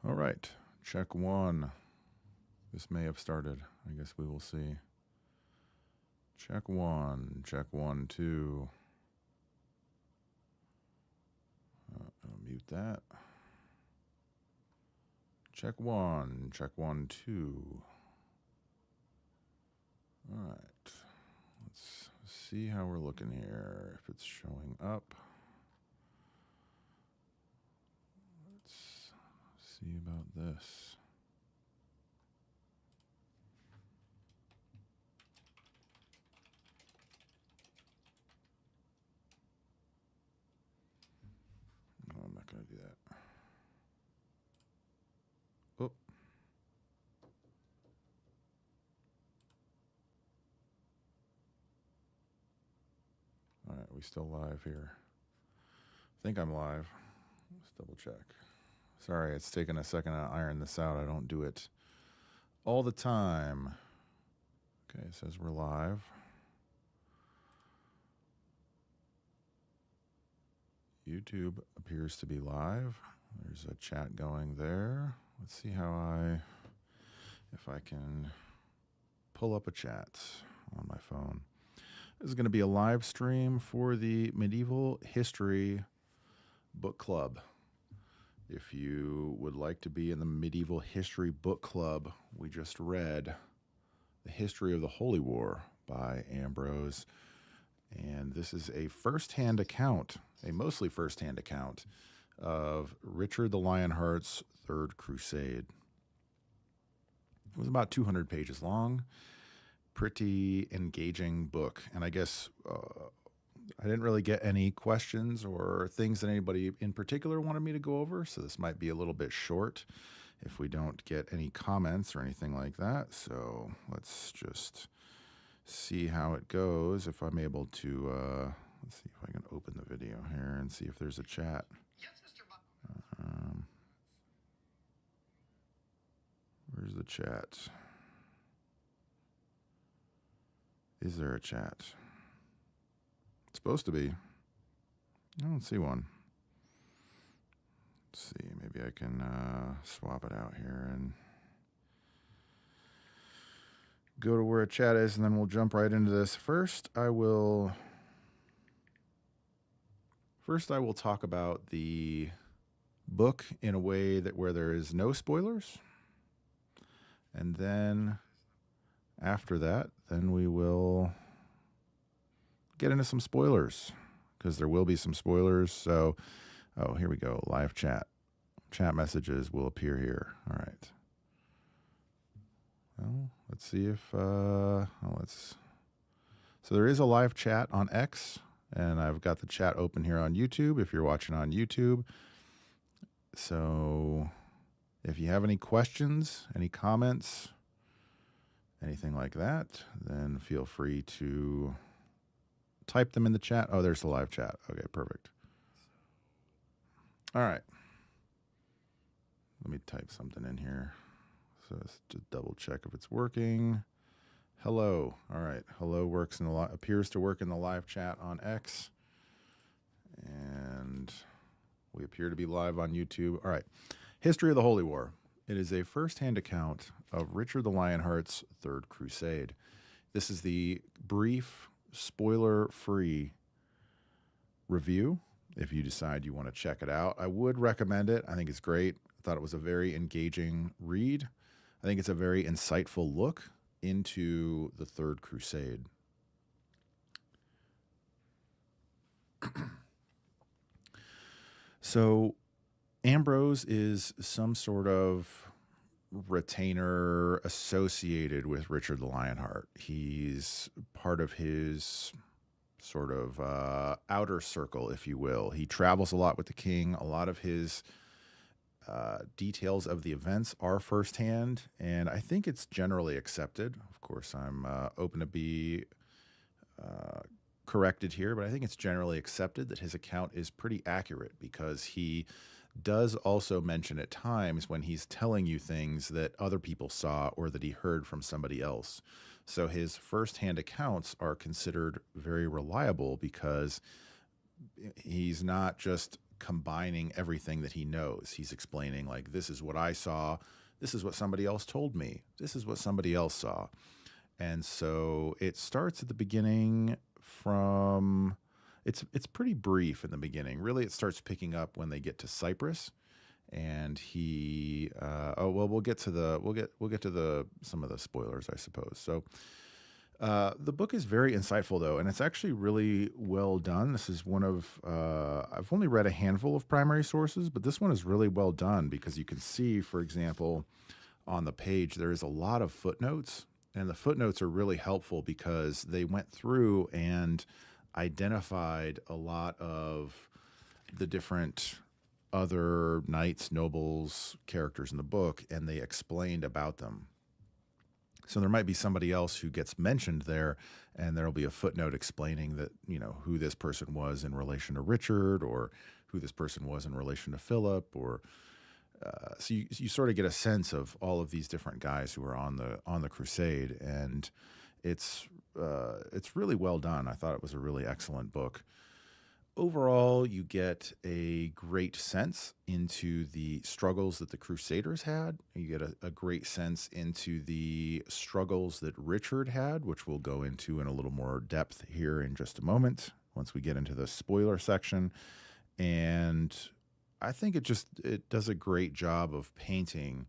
All right, check one. This may have started. I guess we will see. Check one, two. I'll mute that. Check one, two. All right, let's see how we're looking here. If it's showing up. Let's see about this. No, I'm not going to do that. Oh. All right, we still live here. I think I'm live. Let's double check. Sorry, it's taken a second to iron this out. I don't do it all the time. Okay, it says we're live. YouTube appears to be live. There's a chat going there. Let's see if I can pull up a chat on my phone. This is going to be a live stream for the Medieval History Book Club. If you would like to be in the Medieval History Book Club, we just read The History of the Holy War by Ambroise. And this is a first-hand account, a mostly first-hand account of Richard the Lionheart's Third Crusade. It was about 200 pages long, pretty engaging book. And I guess I didn't really get any questions or things that anybody in particular wanted me to go over, so this might be a little bit short if we don't get any comments or anything like that. So let's just see how it goes. If I'm able to, let's see if I can open the video here and see if there's a chat. Yes, Mr. Where's the chat? Is there a chat? It's supposed to be. I don't see one. Let's see, maybe I can swap it out here and go to where a chat is, and then we'll jump right into this. First, I will talk about the book in a way that where there is no spoilers. And then after that, then we will get into some spoilers, because there will be some spoilers. So, oh, here we go. Live chat. Chat messages will appear here. All right. Well, let's see if, so there is a live chat on X, and I've got the chat open here on YouTube if you're watching on YouTube. So if you have any questions, any comments, anything like that, then feel free to type them in the chat. Oh, there's the live chat. Okay, perfect. All right. Let me type something in here. So let's just double check if it's working. Hello. All right. Hello works in the appears to work in the live chat on X. And we appear to be live on YouTube. All right. History of the Holy War. It is a first-hand account of Richard the Lionheart's Third Crusade. This is the brief, spoiler-free review. If you decide you want to check it out, I would recommend it. I think it's great. I thought it was a very engaging read. I think it's a very insightful look into the Third Crusade. So Ambrose is some sort of retainer associated with Richard the Lionheart. He's part of his sort of outer circle, if you will. He travels a lot with the king. A lot of his details of the events are firsthand, and I think it's generally accepted. Of course, I'm open to be corrected here, but I think it's generally accepted that his account is pretty accurate, because he does also mention at times when he's telling you things that other people saw or that he heard from somebody else. So his firsthand accounts are considered very reliable, because he's not just combining everything that he knows. He's explaining, like, this is what I saw. This is what somebody else told me. This is what somebody else saw. And so it starts at the beginning from, it's pretty brief in the beginning. Really, it starts picking up when they get to Cyprus. And he, we'll get to some of the spoilers, I suppose. So the book is very insightful, though, and it's actually really well done. This is one of, I've only read a handful of primary sources, but this one is really well done because you can see, for example, on the page, there is a lot of footnotes, and the footnotes are really helpful because they went through and identified a lot of the different other knights, nobles, characters in the book, and they explained about them. So there might be somebody else who gets mentioned there, and there'll be a footnote explaining that, who this person was in relation to Richard, or who this person was in relation to Philip, or so you sort of get a sense of all of these different guys who are on the crusade, and it's really well done. I thought it was a really excellent book. Overall, you get a great sense into the struggles that the Crusaders had. You get a great sense into the struggles that Richard had, which we'll go into in a little more depth here in just a moment once we get into the spoiler section. And I think it does a great job of painting.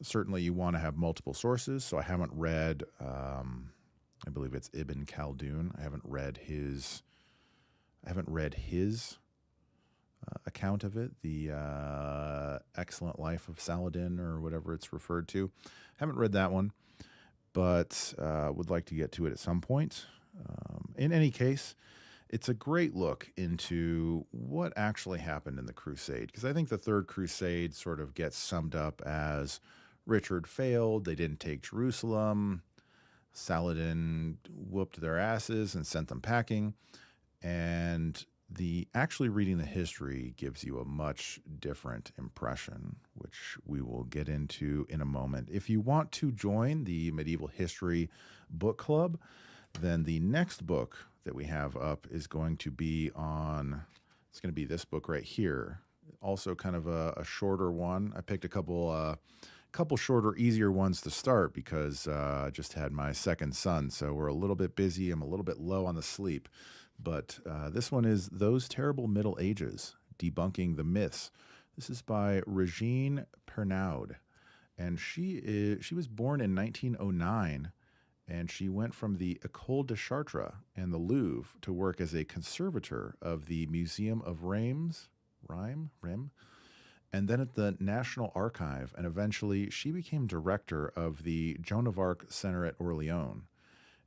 Certainly, you want to have multiple sources. So I haven't read. I believe it's Ibn Khaldun. I haven't read his account of it, the Excellent Life of Saladin, or whatever it's referred to. Haven't read that one, but would like to get to it at some point. In any case, it's a great look into what actually happened in the Crusade, because I think the Third Crusade sort of gets summed up as Richard failed, they didn't take Jerusalem, Saladin whooped their asses and sent them packing. And actually reading the history gives you a much different impression, which we will get into in a moment. If you want to join the Medieval History Book Club, then the next book that we have up is going to be it's going to be this book right here. Also kind of a shorter one. I picked a couple shorter, easier ones to start because I just had my second son, so we're a little bit busy. I'm a little bit low on the sleep, but this one is Those Terrible Middle Ages, Debunking the Myths. This is by Regine Pernaud, and she was born in 1909, and she went from the École de Chartres and the Louvre to work as a conservator of the Museum of Reims, and then at the National Archive, and eventually she became director of the Joan of Arc Center at Orléans.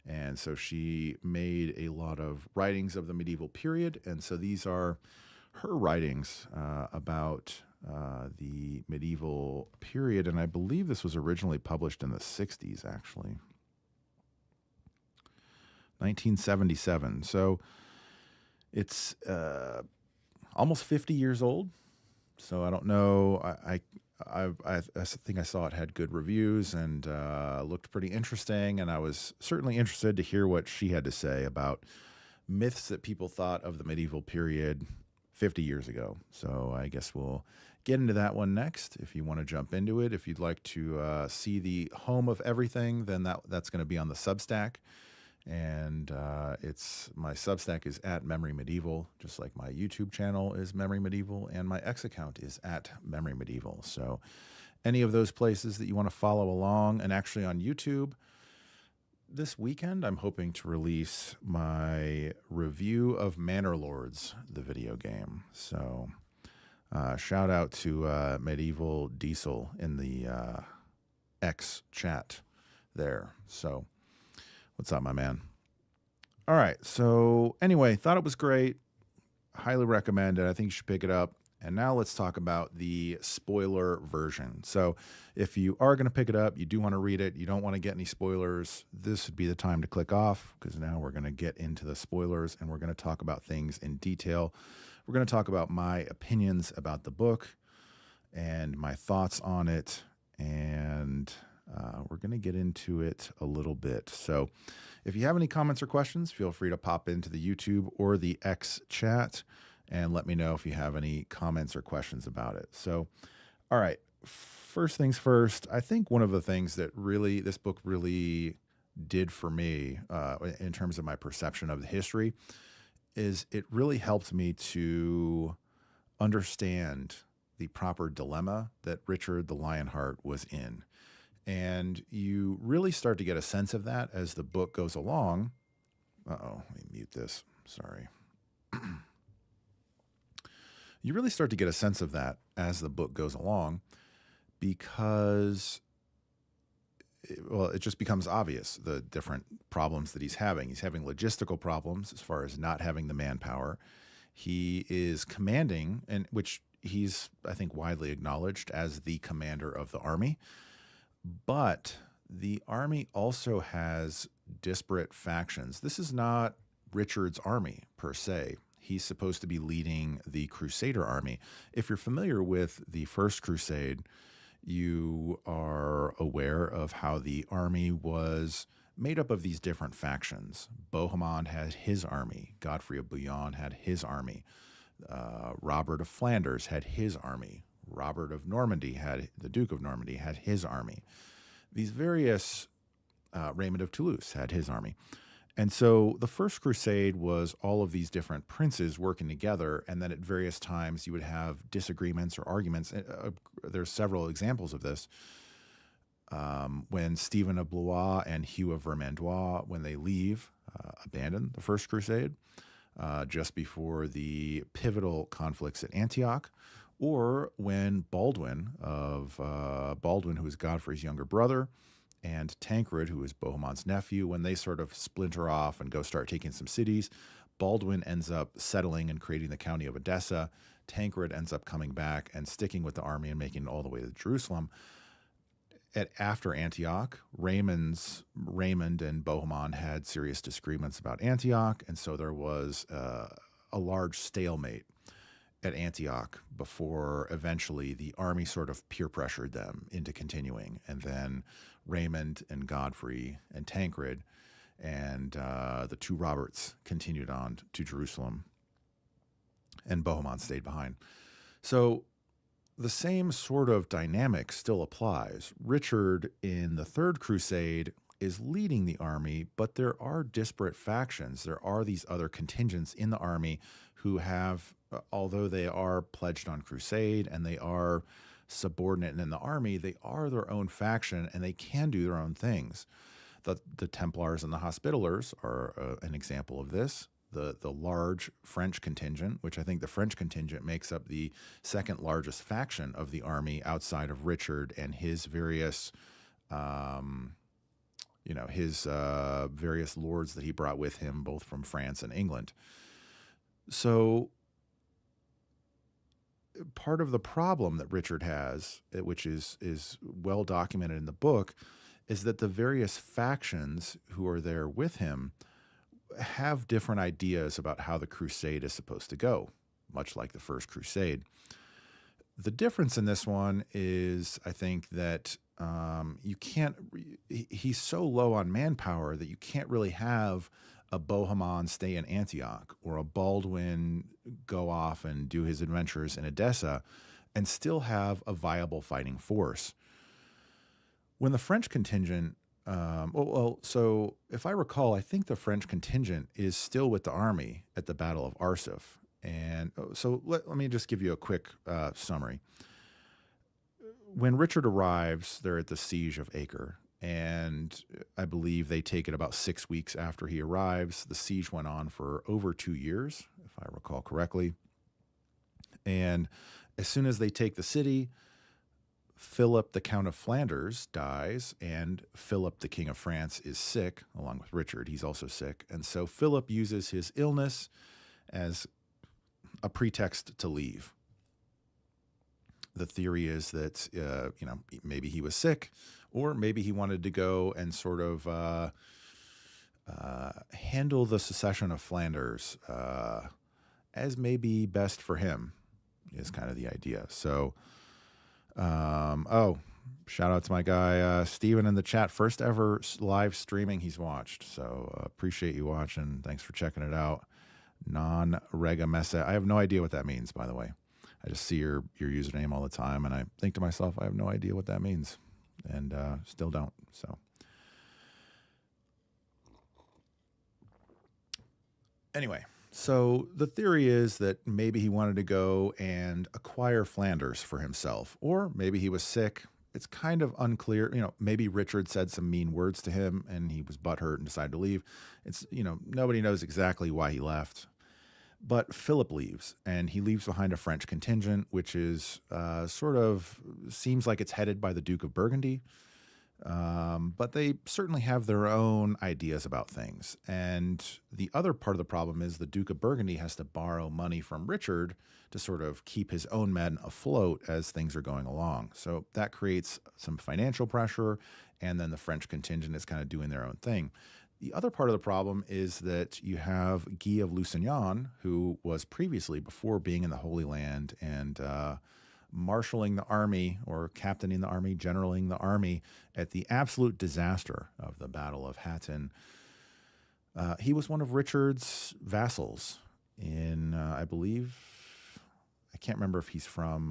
And so she made a lot of writings of the medieval period, and so these are her writings about the medieval period, and I believe this was originally published in the 60s, actually. 1977. So it's almost 50 years old. So I don't know. I think I saw it had good reviews and looked pretty interesting. And I was certainly interested to hear what she had to say about myths that people thought of the medieval period 50 years ago. So I guess we'll get into that one next. If you want to jump into it, if you'd like to see the home of everything, then that's going to be on the Substack. And my Substack is at Memory Medieval, just like my YouTube channel is Memory Medieval, and my X account is at Memory Medieval. So any of those places that you want to follow along, and actually on YouTube, this weekend I'm hoping to release my review of Manor Lords, the video game. So shout out to Medieval Diesel in the X chat there. So what's up, my man? All right. So anyway, thought it was great. Highly recommend it. I think you should pick it up. And now let's talk about the spoiler version. So if you are going to pick it up, you do want to read it, you don't want to get any spoilers, this would be the time to click off, because now we're going to get into the spoilers and we're going to talk about things in detail. We're going to talk about my opinions about the book and my thoughts on it, and we're going to get into it a little bit. So if you have any comments or questions, feel free to pop into the YouTube or the X chat and let me know if you have any comments or questions about it. So, all right, first things first, I think one of the things that really this book really did for me in terms of my perception of the history is it really helped me to understand the proper dilemma that Richard the Lionheart was in. And you really start to get a sense of that as the book goes along. Uh-oh, let me mute this. Sorry. You really start to get a sense of that as the book goes along because, it just becomes obvious the different problems that he's having. He's having logistical problems as far as not having the manpower. He is commanding, and which he's, I think, widely acknowledged as the commander of the army. But the army also has disparate factions. This is not Richard's army per se. He's supposed to be leading the Crusader army. If you're familiar with the First Crusade, you are aware of how the army was made up of these different factions. Bohemond had his army. Godfrey of Bouillon had his army. Robert of Flanders had his army. Robert of Normandy the Duke of Normandy had his army. These various, Raymond of Toulouse had his army. And so the First Crusade was all of these different princes working together, and then at various times you would have disagreements or arguments. There's several examples of this. When Stephen of Blois and Hugh of Vermandois, when they leave, abandon the First Crusade, just before the pivotal conflicts at Antioch, or when Baldwin, who is Godfrey's younger brother, and Tancred, who is Bohemond's nephew, when they sort of splinter off and go start taking some cities, Baldwin ends up settling and creating the county of Edessa. Tancred ends up coming back and sticking with the army and making it all the way to Jerusalem. After Antioch, Raymond and Bohemond had serious disagreements about Antioch, and so there was a large stalemate at Antioch before eventually the army sort of peer pressured them into continuing. And then Raymond and Godfrey and Tancred and the two Roberts continued on to Jerusalem, and Bohemond stayed behind. So the same sort of dynamic still applies. Richard in the Third Crusade is leading the army, but there are disparate factions. There are these other contingents in the army who have, although they are pledged on crusade and they are subordinate in the army, they are their own faction and they can do their own things. The Templars and the Hospitallers are an example of this. The large French contingent, which I think the French contingent makes up the second largest faction of the army outside of Richard and his various various lords that he brought with him, both from France and England. So part of the problem that Richard has, which is well documented in the book, is that the various factions who are there with him have different ideas about how the crusade is supposed to go, much like the First Crusade. The difference in this one is, I think, that he's so low on manpower that you can't really have a Bohemond stay in Antioch or a Baldwin go off and do his adventures in Edessa and still have a viable fighting force. When the French contingent, so if I recall, I think the French contingent is still with the army at the Battle of Arsuf. And so let me just give you a quick summary. When Richard arrives, they're at the siege of Acre, and I believe they take it about 6 weeks after he arrives. The siege went on for over 2 years, if I recall correctly. And as soon as they take the city, Philip, the Count of Flanders, dies, and Philip, the King of France, is sick, along with Richard. He's also sick. And so Philip uses his illness as a pretext to leave. The theory is that, maybe he was sick, or maybe he wanted to go and sort of handle the secession of Flanders as maybe best for him, is kind of the idea. So, Shout out to my guy Steven in the chat. First ever live streaming he's watched. So appreciate you watching. Thanks for checking it out. Non rega messe. I have no idea what that means, by the way. I just see your username all the time, and I think to myself, I have no idea what that means, and still don't. So anyway, so the theory is that maybe he wanted to go and acquire Flanders for himself, or maybe he was sick. It's kind of unclear. Maybe Richard said some mean words to him and he was butthurt and decided to leave. Nobody knows exactly why he left. But Philip leaves, and he leaves behind a French contingent, which is seems like it's headed by the Duke of Burgundy. But they certainly have their own ideas about things. And the other part of the problem is the Duke of Burgundy has to borrow money from Richard to sort of keep his own men afloat as things are going along. So that creates some financial pressure, and then the French contingent is kind of doing their own thing. The other part of the problem is that you have Guy of Lusignan, who was previously, before being in the Holy Land and marshaling the army or captaining the army, generaling the army at the absolute disaster of the Battle of Hattin. He was one of Richard's vassals in, I believe, I can't remember if he's from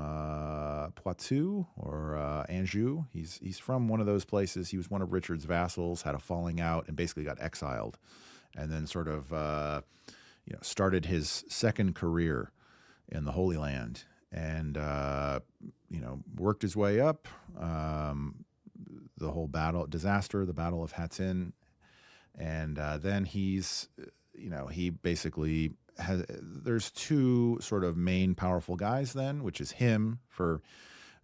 Poitou or Anjou. He's from one of those places. He was one of Richard's vassals, had a falling out, and basically got exiled, and then sort of started his second career in the Holy Land, and worked his way up. The whole disaster, the Battle of Hattin, and then he's he basically there's two sort of main powerful guys then, which is him for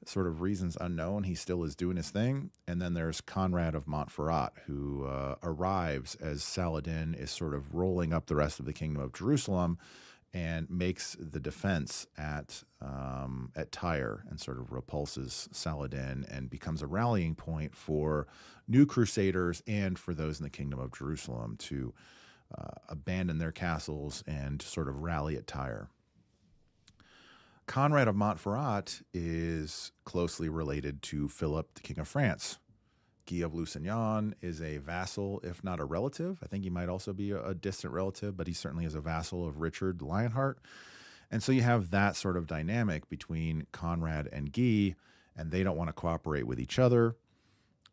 sort of reasons unknown. He still is doing his thing. And then there's Conrad of Montferrat, who arrives as Saladin is sort of rolling up the rest of the kingdom of Jerusalem and makes the defense at Tyre and sort of repulses Saladin and becomes a rallying point for new crusaders and for those in the kingdom of Jerusalem to abandon their castles and sort of rally at Tyre. Conrad of Montferrat is closely related to Philip, the King of France. Guy of Lusignan is a vassal, if not a relative. I think he might also be a distant relative, but he certainly is a vassal of Richard Lionheart. And so you have that sort of dynamic between Conrad and Guy, and they don't want to cooperate with each other.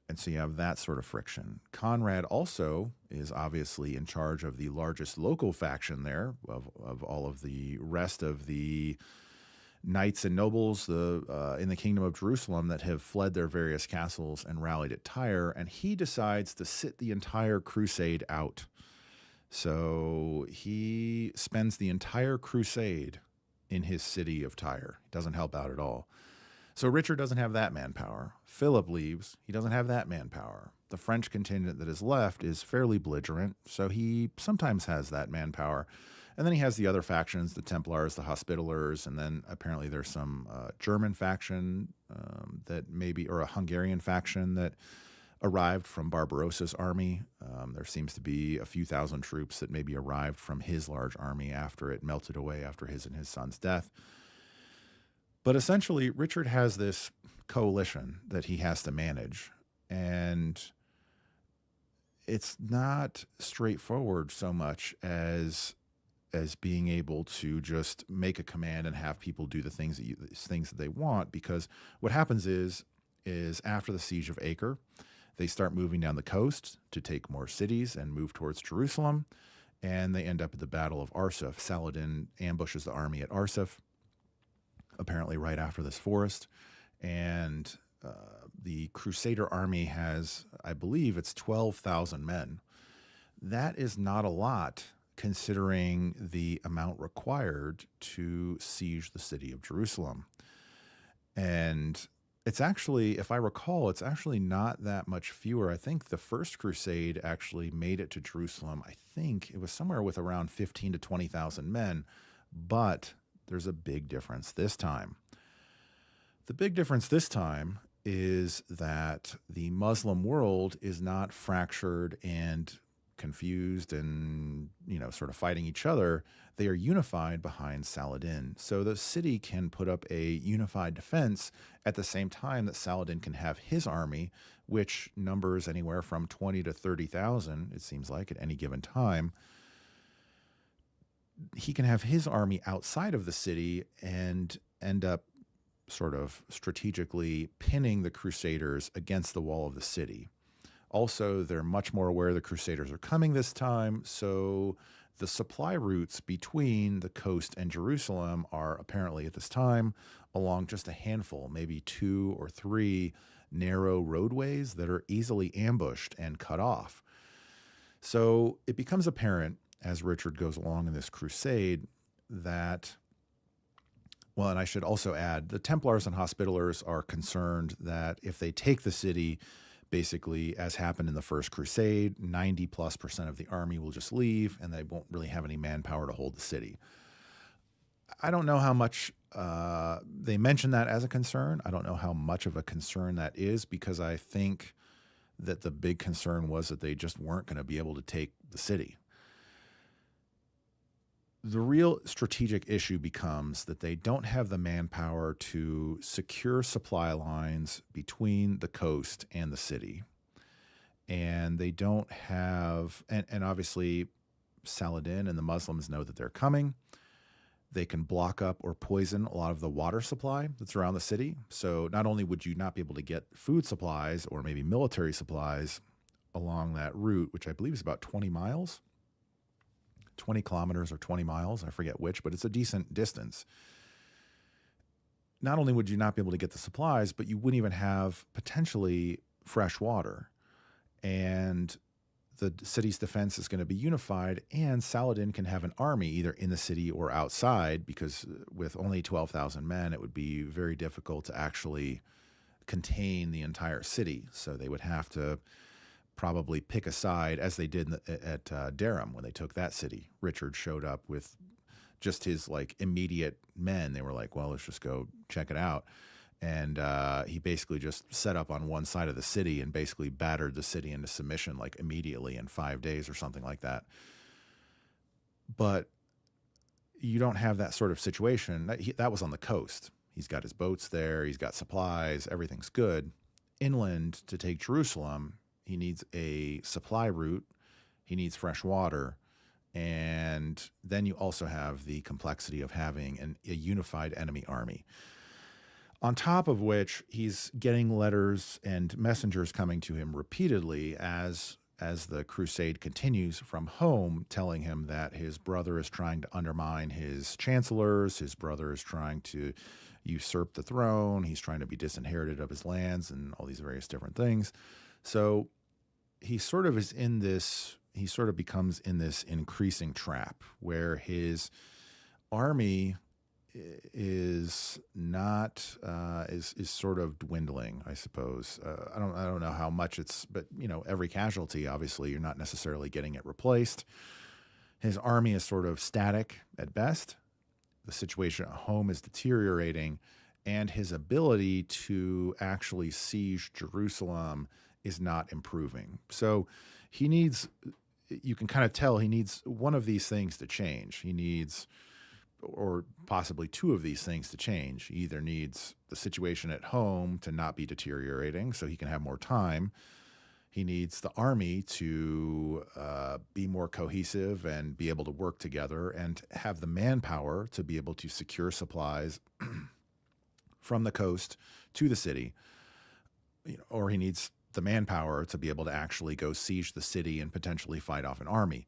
And so you have that sort of friction. Conrad also is obviously in charge of the largest local faction there, of all of the rest of the knights and nobles in the kingdom of Jerusalem that have fled their various castles and rallied at Tyre, and he decides to sit the entire crusade out. So he spends the entire crusade in his city of Tyre. He doesn't help out at all. So Richard doesn't have that manpower. Philip leaves. He doesn't have that manpower. The French contingent that is left is fairly belligerent, so he sometimes has that manpower. And then he has the other factions, the Templars, the Hospitallers, and then apparently there's some German faction or a Hungarian faction that arrived from Barbarossa's army. There seems to be a few thousand troops that maybe arrived from his large army after it melted away after his and his son's death. But essentially, Richard has this coalition that he has to manage, and it's not straightforward so much as being able to just make a command and have people do the things that they want. Because what happens is after the siege of Acre, they start moving down the coast to take more cities and move towards Jerusalem, and they end up at the Battle of Arsuf. Saladin ambushes the army at Arsuf, apparently right after this forest, and the Crusader army has, I believe it's 12,000 men. That is not a lot considering the amount required to siege the city of Jerusalem. And it's actually, if I recall, it's actually not that much fewer. I think the first crusade actually made it to Jerusalem. I think it was somewhere with around 15 to 20,000 men, but there's a big difference this time. The big difference this time is that the Muslim world is not fractured and confused and, sort of fighting each other, they are unified behind Saladin. So the city can put up a unified defense at the same time that Saladin can have his army, which numbers anywhere from 20 to 30,000, it seems like, at any given time. He can have his army outside of the city and end up sort of strategically pinning the Crusaders against the wall of the city. Also, they're much more aware the Crusaders are coming this time, so the supply routes between the coast and Jerusalem are apparently at this time along just a handful, maybe 2 or 3 narrow roadways that are easily ambushed and cut off. So it becomes apparent as Richard goes along in this crusade that, well, and I should also add, the Templars and Hospitallers are concerned that if they take the city, basically, as happened in the First Crusade, 90+% of the army will just leave and they won't really have any manpower to hold the city. I don't know how much they mention that as a concern. I don't know how much of a concern that is, because I think that the big concern was that they just weren't going to be able to take the city. The real strategic issue becomes that they don't have the manpower to secure supply lines between the coast and the city. And they don't have, and obviously Saladin and the Muslims know that they're coming. They can block up or poison a lot of the water supply that's around the city. So not only would you not be able to get food supplies or maybe military supplies along that route, which I believe is about 20 miles, 20 kilometers or 20 miles, I forget which, but it's a decent distance. Not only would you not be able to get the supplies, but you wouldn't even have potentially fresh water. And the city's defense is going to be unified, and Saladin can have an army either in the city or outside, because with only 12,000 men, it would be very difficult to actually contain the entire city. So they would have to probably pick a side, as they did at Durham when they took that city. Richard showed up with just his immediate men. They were like, well, let's just go check it out. And he basically just set up on one side of the city and basically battered the city into submission immediately in 5 days or something like that. But you don't have that sort of situation. That was on the coast. He's got his boats there. He's got supplies. Everything's good. Inland to take Jerusalem, he needs a supply route. He needs fresh water. And then you also have the complexity of having a unified enemy army. On top of which, he's getting letters and messengers coming to him repeatedly as the crusade continues from home, telling him that his brother is trying to undermine his chancellors, his brother is trying to usurp the throne, he's trying to be disinherited of his lands, and all these various different things. So he sort of becomes in this increasing trap where his army is not is sort of dwindling, I suppose. I don't know how much it's, but every casualty, obviously, you're not necessarily getting it replaced. His army is sort of static at best. The situation at home is deteriorating, and his ability to actually siege Jerusalem is not improving. So you can kind of tell he needs one of these things to change. He needs, or possibly two of these things to change. He either needs the situation at home to not be deteriorating so he can have more time. He needs the army to be more cohesive and be able to work together and have the manpower to be able to secure supplies from the coast to the city. Or he needs the manpower to be able to actually go siege the city and potentially fight off an army.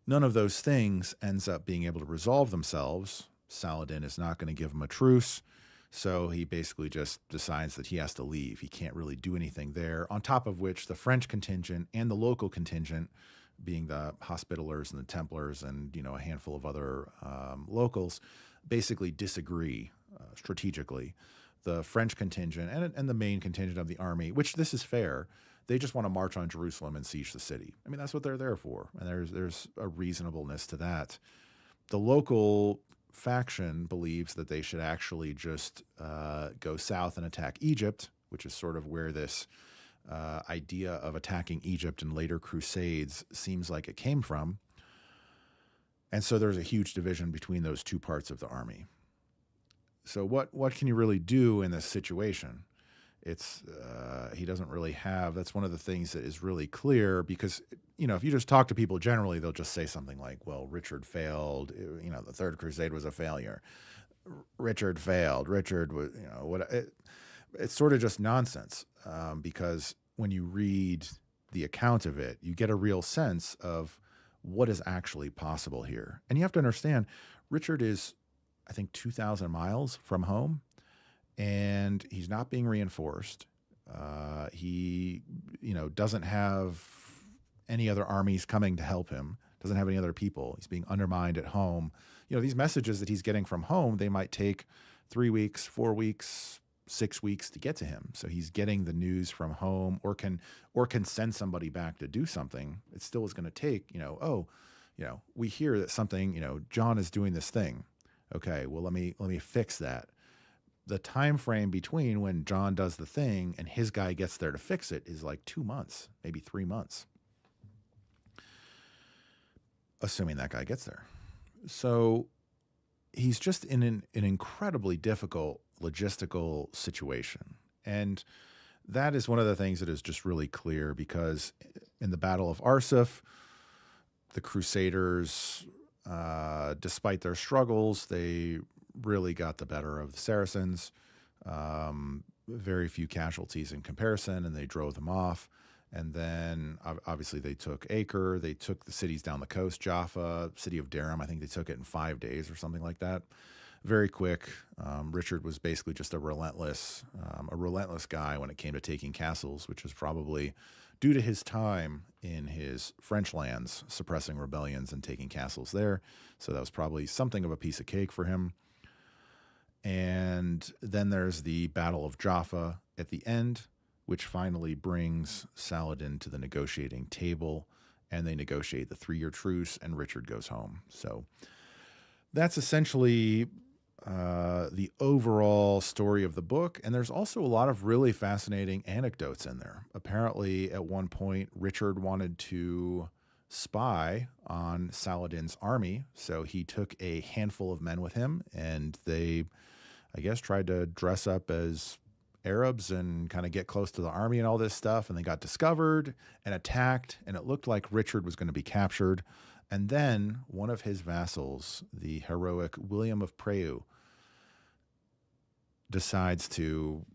None of those things ends up being able to resolve themselves. Saladin is not going to give him a truce, so he basically just decides that he has to leave. He can't really do anything there. On top of which, the French contingent and the local contingent, being the Hospitallers and the Templars and a handful of other locals, basically disagree strategically. The French contingent and the main contingent of the army, which this is fair, they just want to march on Jerusalem and siege the city. I mean, that's what they're there for, and there's a reasonableness to that. The local faction believes that they should actually just go south and attack Egypt, which is sort of where this idea of attacking Egypt in later crusades seems like it came from. And so there's a huge division between those two parts of the army. So what can you really do in this situation? It's he doesn't really have. That's one of the things that is really clear, because if you just talk to people generally, they'll just say something like, "Well, Richard failed. The Third Crusade was a failure. Richard failed. Richard was what." It's sort of just nonsense, because when you read the account of it, you get a real sense of what is actually possible here. And you have to understand, Richard is, I think, 2,000 miles from home, and he's not being reinforced. He, doesn't have any other armies coming to help him, doesn't have any other people. He's being undermined at home. These messages that he's getting from home, they might take 3 weeks, 4 weeks, 6 weeks to get to him. So he's getting the news from home, or can send somebody back to do something. It still is going to take, we hear that something, John is doing this thing. Okay, well, let me fix that. The time frame between when John does the thing and his guy gets there to fix it is like 2 months, maybe 3 months, assuming that guy gets there. So he's just in an incredibly difficult logistical situation. And that is one of the things that is just really clear, because in the Battle of Arsuf, the Crusaders, despite their struggles, they really got the better of the Saracens. Very few casualties in comparison, and they drove them off. And then obviously they took Acre, they took the cities down the coast, Jaffa, city of Durham. I think they took it in 5 days or something like that. Very quick. Richard was basically just a relentless guy when it came to taking castles, which is probably due to his time in his French lands, suppressing rebellions and taking castles there. So that was probably something of a piece of cake for him. And then there's the Battle of Jaffa at the end, which finally brings Saladin to the negotiating table, and they negotiate the 3-year truce, and Richard goes home. So that's essentially the overall story of the book. And there's also a lot of really fascinating anecdotes in there. Apparently, at one point, Richard wanted to spy on Saladin's army, so he took a handful of men with him, and they, I guess, tried to dress up as Arabs and kind of get close to the army and all this stuff, and they got discovered and attacked, and it looked like Richard was going to be captured. And then one of his vassals, the heroic William of Preaux, decides to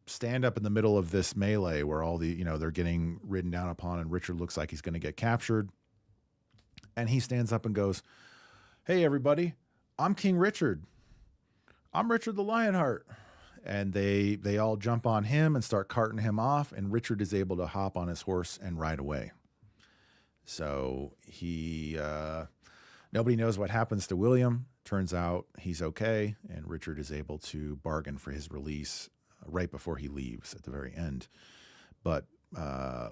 stand up in the middle of this melee where all the, they're getting ridden down upon, and Richard looks like he's going to get captured. And he stands up and goes, "Hey, everybody, I'm King Richard. I'm Richard the Lionheart." And they all jump on him and start carting him off, and Richard is able to hop on his horse and ride away. So nobody knows what happens to William. Turns out he's okay, and Richard is able to bargain for his release right before he leaves at the very end. But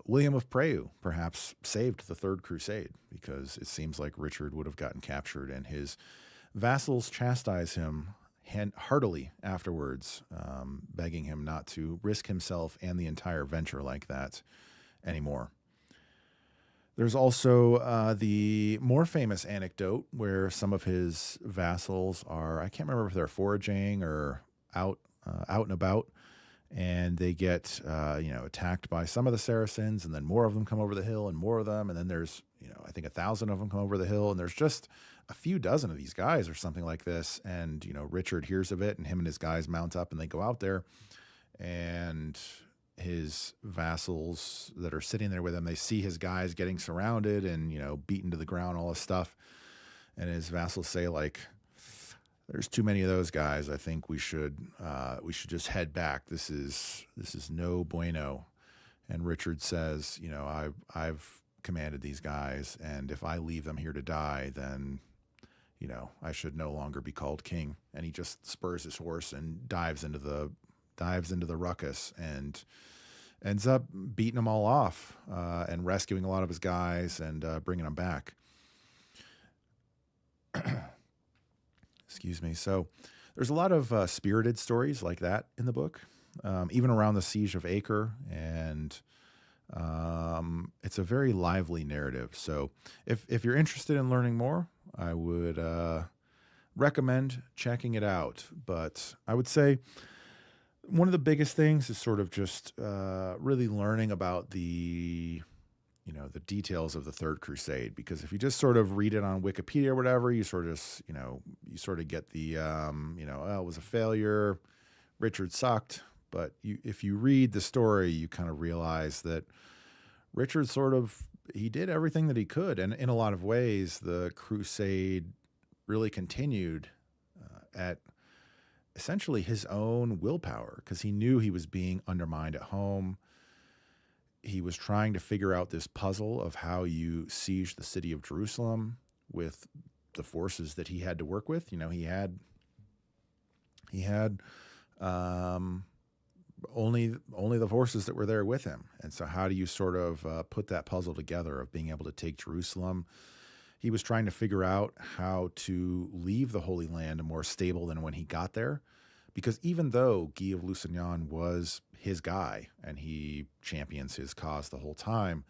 William of Preaux perhaps saved the Third Crusade, because it seems like Richard would have gotten captured, and his vassals chastise him heartily afterwards, begging him not to risk himself and the entire venture like that anymore. There's also the more famous anecdote where some of his vassals are, I can't remember if they're foraging or out and about, and they get attacked by some of the Saracens, and then more of them come over the hill, and more of them, and then there's I think 1,000 of them come over the hill, and there's just a few dozen of these guys or something like this. And Richard hears of it, and him and his guys mount up, and they go out there, and his vassals that are sitting there with him, they see his guys getting surrounded and beaten to the ground, all this stuff, and his vassals say, like, "There's too many of those guys. I think we should just head back. This is no bueno." And Richard says, I've commanded these guys, and if I leave them here to die, then I should no longer be called king. And he just spurs his horse and dives into the ruckus, and ends up beating them all off, and rescuing a lot of his guys, and bringing them back. Excuse me. So there's a lot of spirited stories like that in the book. even around the siege of Acre, and it's a very lively narrative. So if you're interested in learning more, I would recommend checking it out. But I would say one of the biggest things is sort of just really learning about the details of the Third Crusade, because if you just sort of read it on Wikipedia or whatever, you sort of just, you sort of get the, oh, it was a failure. Richard sucked. But if you read the story, you kind of realize that Richard he did everything that he could. And in a lot of ways, the crusade really continued at essentially his own willpower, because he knew he was being undermined at home. He was trying to figure out this puzzle of how you siege the city of Jerusalem with the forces that he had to work with. He had only the forces that were there with him. And so how do you sort of put that puzzle together of being able to take Jerusalem? He was trying to figure out how to leave the Holy Land more stable than when he got there. Because even though Guy of Lusignan was his guy and he champions his cause the whole time,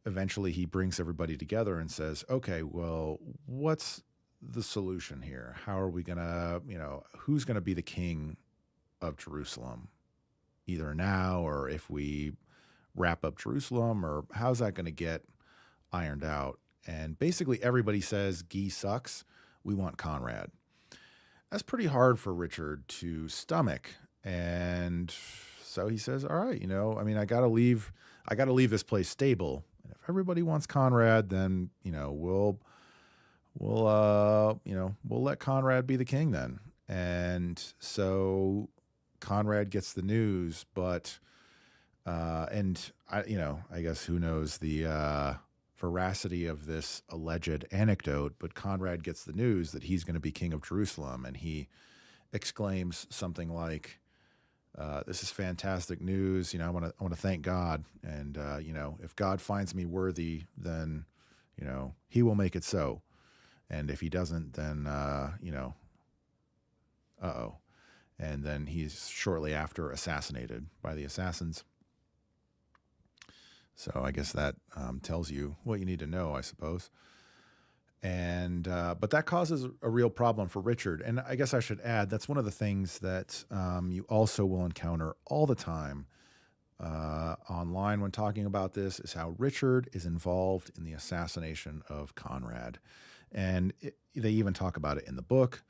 eventually he brings everybody together and says, okay, well, what's the solution here? How are we going to, who's going to be the king of Jerusalem? Either now or if we wrap up Jerusalem, or how's that going to get ironed out? And basically everybody says Guy sucks. We want Conrad. That's pretty hard for Richard to stomach. And so he says, all right, I got to leave this place stable. And if everybody wants Conrad, then, we'll let Conrad be the king then. And so Conrad gets the news, but, I guess who knows the, veracity of this alleged anecdote, but Conrad gets the news that he's going to be king of Jerusalem, and he exclaims something like, this is fantastic news. I want to thank God. And, if God finds me worthy, then, he will make it so. And if he doesn't, then, uh-oh. And then he's shortly after assassinated by the assassins. So I guess that tells you what you need to know, I suppose. And but that causes a real problem for Richard. And I guess I should add, that's one of the things that you also will encounter all the time online when talking about this, is how Richard is involved in the assassination of Conrad. And they even talk about it in the book.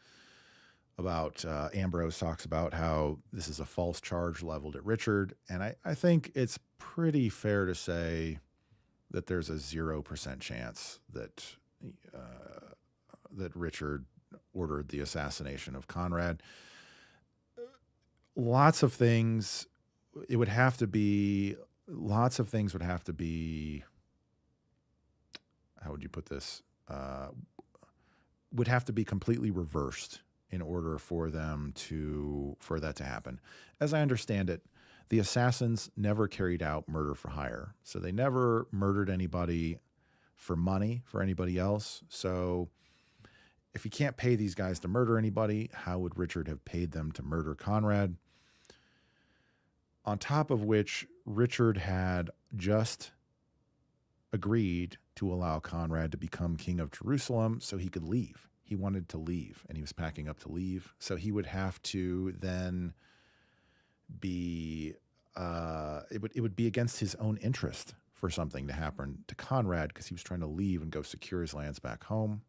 About Ambroise talks about how this is a false charge leveled at Richard. And I think it's pretty fair to say that there's a 0% chance that that Richard ordered the assassination of Conrad. Lots of things would have to be, how would you put this? Would have to be completely reversed in order for that to happen. As I understand it, the assassins never carried out murder for hire. So they never murdered anybody for money for anybody else. So if he can't pay these guys to murder anybody, how would Richard have paid them to murder Conrad? On top of which, Richard had just agreed to allow Conrad to become king of Jerusalem so he could leave. He wanted to leave, and he was packing up to leave. So he would have to then be, it would be against his own interest for something to happen to Conrad, because he was trying to leave and go secure his lands back home.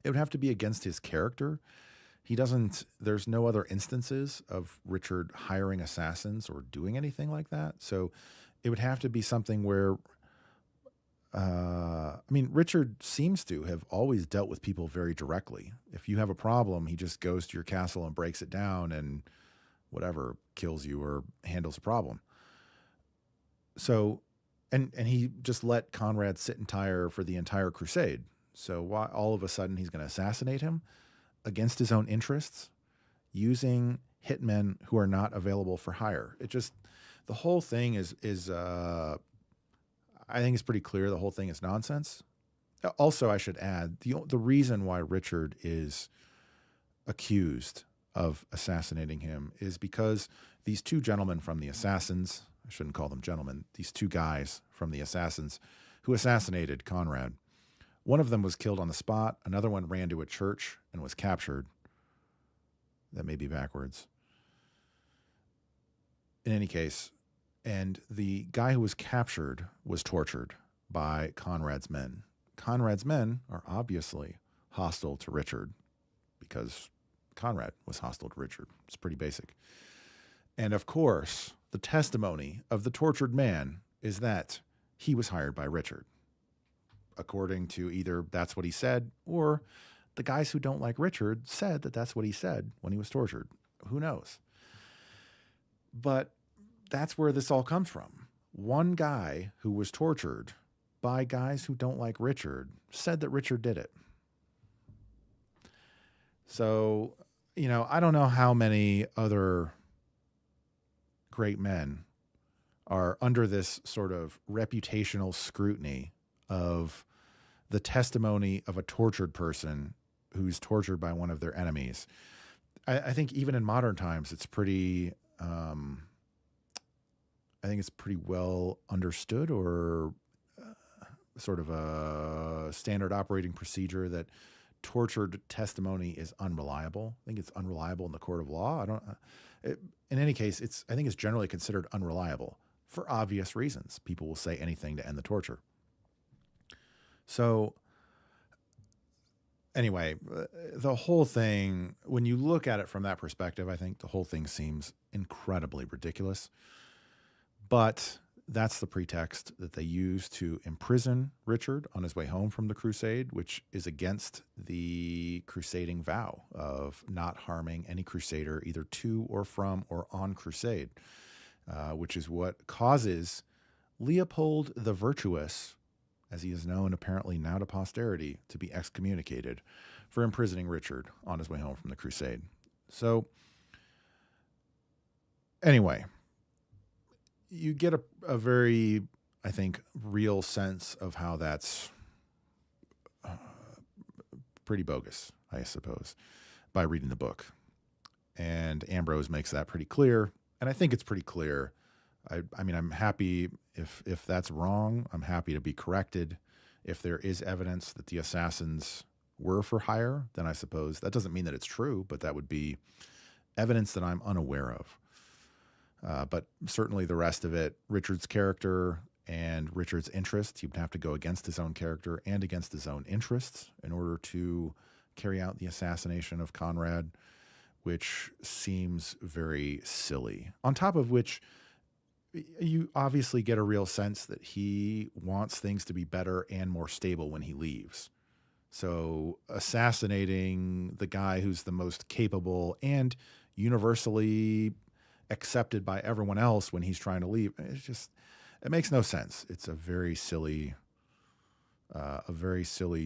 It would have to be against his character. There's no other instances of Richard hiring assassins or doing anything like that. So it would have to be something where, Richard seems to have always dealt with people very directly. If you have a problem, he just goes to your castle and breaks it down and whatever, kills you or handles the problem. So, and he just let Conrad sit entire for the entire crusade. So why all of a sudden he's going to assassinate him against his own interests, using hitmen who are not available for hire? The whole thing is I think it's pretty clear the whole thing is nonsense. Also, I should add, the reason why Richard is accused of assassinating him is because these two gentlemen from the Assassins, I shouldn't call them gentlemen, these two guys from the Assassins who assassinated Conrad, one of them was killed on the spot. Another one ran to a church and was captured. That may be backwards. In any case, and the guy who was captured was tortured by Conrad's men. Conrad's men are obviously hostile to Richard because Conrad was hostile to Richard. It's pretty basic. And of course, the testimony of the tortured man is that he was hired by Richard. According to either that's what he said, or the guys who don't like Richard said that that's what he said when he was tortured. Who knows? But that's where this all comes from. One guy who was tortured by guys who don't like Richard said that Richard did it. So, I don't know how many other great men are under this sort of reputational scrutiny of the testimony of a tortured person who's tortured by one of their enemies. I think even in modern times, it's pretty, I think it's pretty well understood, or sort of a standard operating procedure, that tortured testimony is unreliable. I think it's unreliable in the court of law. In any case, I think it's generally considered unreliable for obvious reasons. People will say anything to end the torture. So anyway, the whole thing, when you look at it from that perspective, I think the whole thing seems incredibly ridiculous. But that's the pretext that they use to imprison Richard on his way home from the crusade, which is against the crusading vow of not harming any crusader either to or from or on crusade, which is what causes Leopold the Virtuous, as he is known apparently now to posterity, to be excommunicated for imprisoning Richard on his way home from the crusade. So anyway, you get a very, I think, real sense of how that's pretty bogus, I suppose, by reading the book. And Ambrose makes that pretty clear. And I think it's pretty clear. I mean, I'm happy if that's wrong. I'm happy to be corrected. If there is evidence that the Assassins were for hire, then I suppose that doesn't mean that it's true, but that would be evidence that I'm unaware of. But certainly the rest of it, Richard's character and Richard's interests, he would have to go against his own character and against his own interests in order to carry out the assassination of Conrad, which seems very silly. On top of which, you obviously get a real sense that he wants things to be better and more stable when he leaves. So assassinating the guy who's the most capable and universally accepted by everyone else when he's trying to leave, it makes no sense. It's a very silly,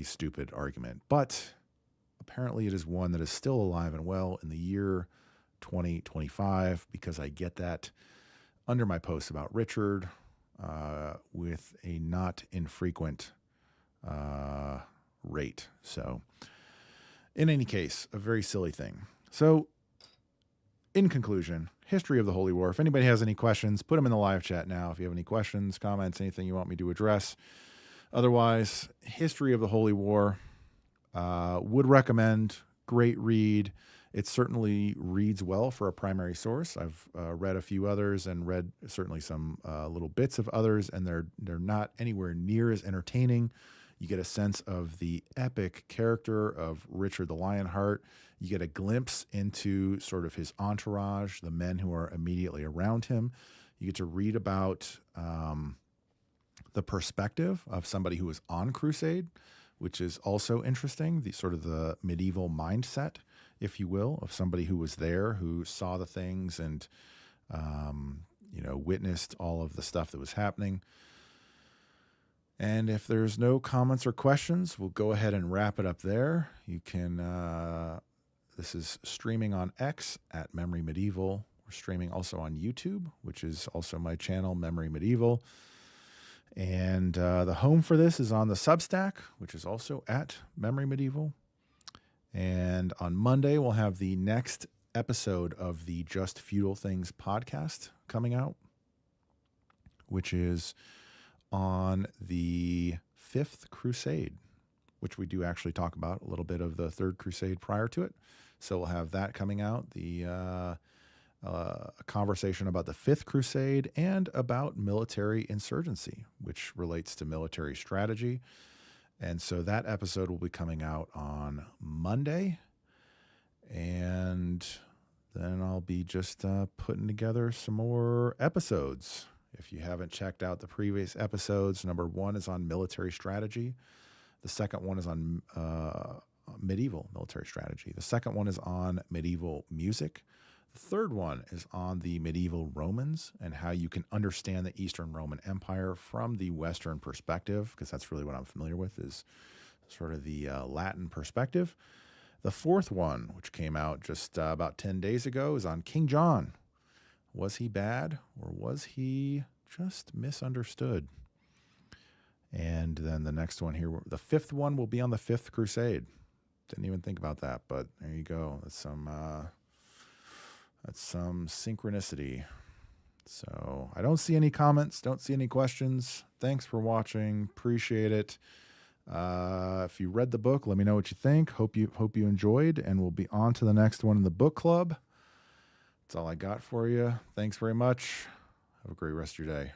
stupid argument. But apparently it is one that is still alive and well in the year 2025, because I get that under my posts about Richard with a not infrequent rate. So in any case, a very silly thing. So in conclusion, history of the Holy War. If anybody has any questions, put them in the live chat now. If you have any questions, comments, anything you want me to address. Otherwise, history of the Holy War, would recommend. Great read. It certainly reads well for a primary source. I've read a few others and read certainly some little bits of others, and they're not anywhere near as entertaining. You get a sense of the epic character of Richard the Lionheart. You get a glimpse into sort of his entourage, the men who are immediately around him. You get to read about the perspective of somebody who was on crusade, which is also interesting, the sort of the medieval mindset, if you will, of somebody who was there, who saw the things and, witnessed all of the stuff that was happening. And if there's no comments or questions, we'll go ahead and wrap it up there. You can, this is streaming on X at Memory Medieval. We're streaming also on YouTube, which is also my channel, Memory Medieval. And the home for this is on the Substack, which is also at Memory Medieval. And on Monday, we'll have the next episode of the Just Feudal Things podcast coming out, which is on the Fifth Crusade, which we do actually talk about a little bit of the Third Crusade prior to it. So we'll have that coming out, a conversation about the Fifth Crusade and about military insurgency, which relates to military strategy. And so that episode will be coming out on Monday. And then I'll be just putting together some more episodes. If you haven't checked out the previous episodes, number 1 is on military strategy. The second one is on medieval military strategy. The second one is on medieval music. The third one is on the medieval Romans and how you can understand the Eastern Roman Empire from the Western perspective, because that's really what I'm familiar with, is sort of the Latin perspective. The fourth one, which came out just about 10 days ago, is on King John. Was he bad or was he just misunderstood? And then the next one here, the fifth one will be on the Fifth Crusade. Didn't even think about that, but there you go. That's some synchronicity. So I don't see any comments, don't see any questions. Thanks for watching. Appreciate it. If you read the book, let me know what you think. Hope you enjoyed, and we'll be on to the next one in the book club. That's all I got for you. Thanks very much. Have a great rest of your day.